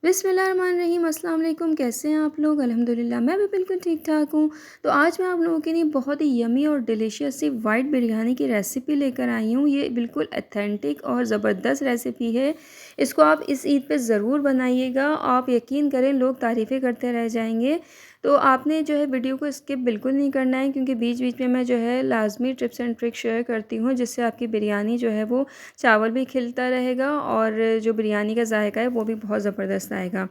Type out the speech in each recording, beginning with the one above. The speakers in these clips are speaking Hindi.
बिस्मिल्लाहिर्रहमानिर्रहीम, अस्सलाम वालेकुम। कैसे हैं आप लोग? अल्हम्दुलिल्लाह मैं भी बिल्कुल ठीक-ठाक हूँ। तो आज मैं आप लोगों के लिए बहुत ही यम्मी और डिलीशियस सी वाइट बिरयानी की रेसिपी लेकर आई हूँ। ये बिल्कुल ऑथेंटिक और ज़बरदस्त रेसिपी है। इसको आप इस ईद पे ज़रूर बनाइएगा। आप यकीन करें लोग तारीफ़ें करते रह जाएँगे। तो आपने जो है वीडियो को स्किप बिल्कुल नहीं करना है, क्योंकि बीच-बीच में मैं जो है लाज़मी टिप्स एंड ट्रिक्स शेयर करती हूँ, जिससे आपकी बिरयानी जो है वो चावल भी खिलता रहेगा और जो बिरयानी का ज़ायका है वो भी बहुत ज़बरदस्त आएगा।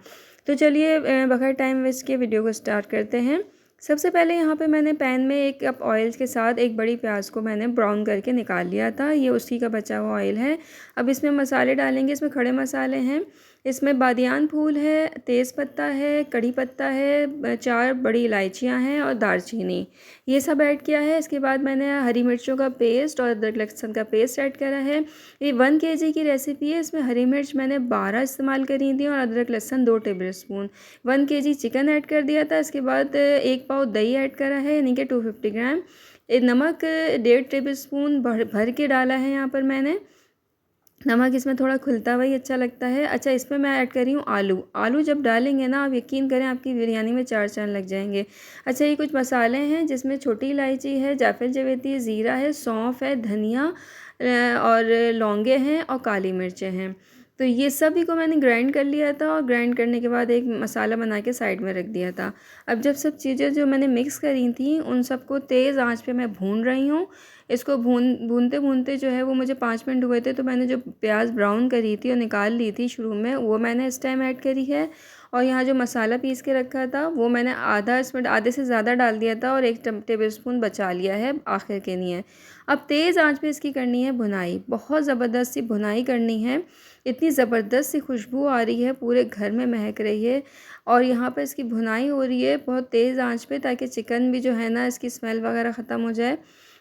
तो चलिए बगैर टाइम वेस्ट किए वीडियो को स्टार्ट करते हैं। सबसे पहले यहाँ पे मैंने पैन में 1 कप ऑयल के साथ एक बड़ी प्याज को मैंने ब्राउन करके निकाल लिया था। ये उसी का बचा हुआ ऑयल है। अब इसमें मसाले डालेंगे। इसमें खड़े मसाले हैं, इसमें बादियान फूल है, तेज़पत्ता है, कड़ी पत्ता है, 4 बड़ी इलायचियाँ हैं और दालचीनी, ये सब ऐड किया है। इसके बाद मैंने हरी मिर्चों का पेस्ट और अदरक लहसुन का पेस्ट ऐड करा है। ये 1 केजी की रेसिपी है। इसमें हरी मिर्च मैंने 12 इस्तेमाल करी थी और अदरक लहसुन 2 टेबलस्पून। 1 केजी चिकन ऐड कर दिया था। इसके बाद 1 पाव दही ऐड करा है, यानी कि 250 ग्राम। नमक 1.5 टेबलस्पून भर भर के डाला है यहाँ पर मैंने। नमक इसमें थोड़ा खुलता हुआ ही अच्छा लगता है। अच्छा, इसमें मैं ऐड कर रही हूँ आलू। आलू जब डालेंगे ना, आप यकीन करें आपकी बिरयानी में 4 चाँद लग जाएंगे। अच्छा, ये कुछ मसाले हैं जिसमें छोटी इलायची है, जायफल जावित्री, ज़ीरा है, सौंफ है, धनिया और लौंगे हैं और काली मिर्चें हैं। तो ये सभी को मैंने ग्राइंड कर लिया था और ग्राइंड करने के बाद एक मसाला बना के साइड में रख दिया था। अब जब सब चीज़ें जो मैंने मिक्स करी थी उन सबको तेज़ आंच पे मैं भून रही हूँ। इसको भूनते-भूनते जो है वो मुझे 5 मिनट हुए थे, तो मैंने जो प्याज़ ब्राउन करी थी और निकाल ली थी शुरू में, वो मैंने इस टाइम ऐड करी है। और यहाँ जो मसाला पीस के रखा था वो मैंने आधा इसमें आधे से ज़्यादा डाल दिया था और 1 टेबलस्पून बचा लिया है आखिर के लिए। अब तेज़ आंच पे इसकी करनी है भुनाई, बहुत ज़बरदस्त सी भुनाई करनी है। इतनी ज़बरदस्त सी खुशबू आ रही है, पूरे घर में महक रही है और यहाँ पर इसकी भुनाई हो रही है बहुत तेज़ आंच पे, ताकि चिकन भी जो है ना इसकी स्मेल वगैरह ख़त्म हो जाए।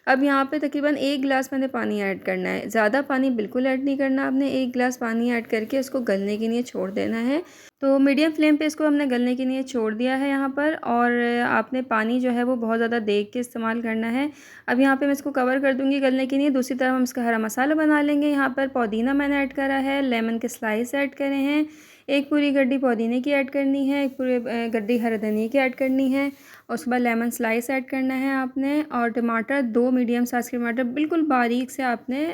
अब यहाँ पे तकरीबन 1 गिलास मैंने पानी ऐड करना है। ज़्यादा पानी बिल्कुल ऐड नहीं करना आपने। 1 गिलास पानी ऐड करके इसको गलने के लिए छोड़ देना है। तो मीडियम फ्लेम पे इसको हमने गलने के लिए छोड़ दिया है यहाँ पर, और आपने पानी जो है वो बहुत ज़्यादा देख के इस्तेमाल करना है। अब यहाँ पे मैं इसको कवर कर दूँगी गलने के लिए। दूसरी तरफ हम इसका हरा मसाला बना लेंगे। यहाँ पर पुदीना मैंने ऐड करा है, लेमन के स्लाइस ऐड करे हैं, 1 पूरी गड्डी पुदीने की ऐड करनी है, 1 पूरी गड्डी हरे धनिये की ऐड करनी है और उसके बाद लेमन स्लाइस ऐड करना है आपने। और टमाटर 2 मीडियम साइज़ के टमाटर बिल्कुल बारीक से आपने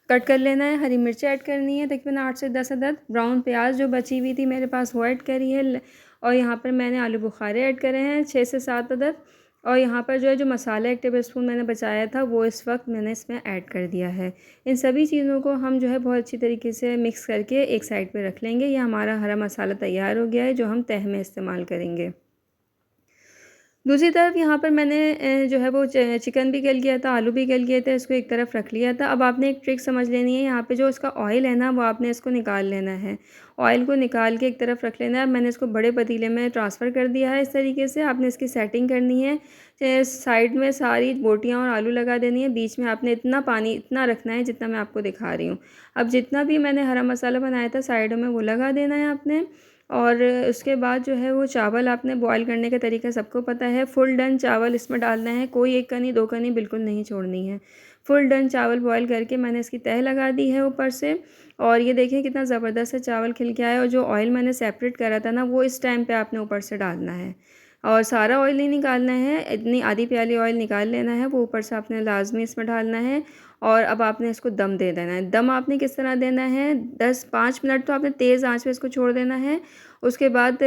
कट कर लेना है। हरी मिर्ची ऐड करनी है तकरीबन 8 से 10 अदद। ब्राउन प्याज जो बची हुई थी मेरे पास वो ऐड करी है। और यहाँ पर मैंने आलू बुखारे ऐड करे हैं 6 से 7 अदद। और यहाँ पर जो है जो मसाला 1 टेबलस्पून मैंने बचाया था वो इस वक्त मैंने इसमें ऐड कर दिया है। इन सभी चीज़ों को हम जो है बहुत अच्छी तरीके से मिक्स करके एक साइड पे रख लेंगे। ये हमारा हरा मसाला तैयार हो गया है, जो हम तह में इस्तेमाल करेंगे। दूसरी तरफ यहाँ पर मैंने जो है वो चिकन भी गल गया था, आलू भी गल गए थे, इसको एक तरफ रख लिया था। अब आपने एक ट्रिक समझ लेनी है। यहाँ पे जो इसका ऑयल है ना, वो आपने इसको निकाल लेना है। ऑयल को निकाल के एक तरफ रख लेना है। मैंने इसको बड़े पतीले में ट्रांसफ़र कर दिया है। इस तरीके से आपने इसकी सेटिंग करनी है। साइड में सारी बोटियाँ और आलू लगा देनी है। बीच में आपने इतना पानी इतना रखना है जितना मैं आपको दिखा रही हूँ। अब जितना भी मैंने हरा मसाला बनाया था साइडों में वो लगा देना है आपने। और उसके बाद जो है वो चावल आपने बॉयल करने का तरीका सबको पता है। फुल डन चावल इसमें डालना है, कोई 1 कनी 2 कनी बिल्कुल नहीं छोड़नी है। फुल डन चावल बॉयल करके मैंने इसकी तह लगा दी है ऊपर से। और ये देखिए कितना ज़बरदस्त से चावल खिल के आया, और जो ऑयल मैंने सेपरेट करा था ना वो इस टाइम पे आपने ऊपर से डालना है। और सारा ऑयल नहीं निकालना है, इतनी आधी प्याली ऑयल निकाल लेना है, वो ऊपर से आपने लाज़मी इसमें डालना है। और अब आपने इसको दम दे देना है। दम आपने किस तरह देना है, 5 मिनट तो आपने तेज़ आँच पे इसको छोड़ देना है। उसके बाद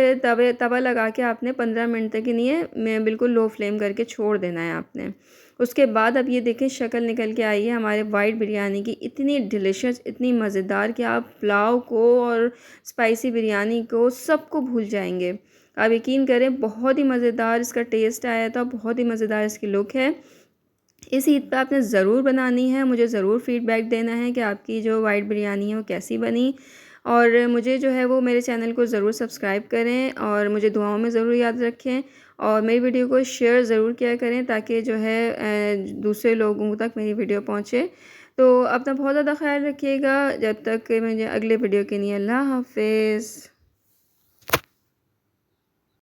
तवा लगा के आपने 15 मिनट तक के लिए मैं बिल्कुल लो फ्लेम करके छोड़ देना है आपने। उसके बाद अब ये देखें शक्ल निकल के आई है हमारे वाइट बिरयानी की, इतनी डिलीशियस, इतनी मज़ेदार कि आप पुलाव को और स्पाइसी बिरयानी को सबको भूल जाएंगे। आप यकीन करें बहुत ही मज़ेदार इसका टेस्ट आया था, बहुत ही मज़ेदार इसकी लुक है। इस ईद पे आपने ज़रूर बनानी है। मुझे ज़रूर फ़ीडबैक देना है कि आपकी जो वाइट बिरयानी है वो कैसी बनी। और मुझे जो है वो मेरे चैनल को ज़रूर सब्सक्राइब करें और मुझे दुआओं में ज़रूर याद रखें। और मेरी वीडियो को शेयर ज़रूर किया करें, ताकि जो है दूसरे लोगों तक मेरी वीडियो पहुँचे। तो अपना बहुत ज़्यादा ख़्याल रखिएगा। जब तक मुझे अगले वीडियो के लिए अल्लाह हाफ़िज़।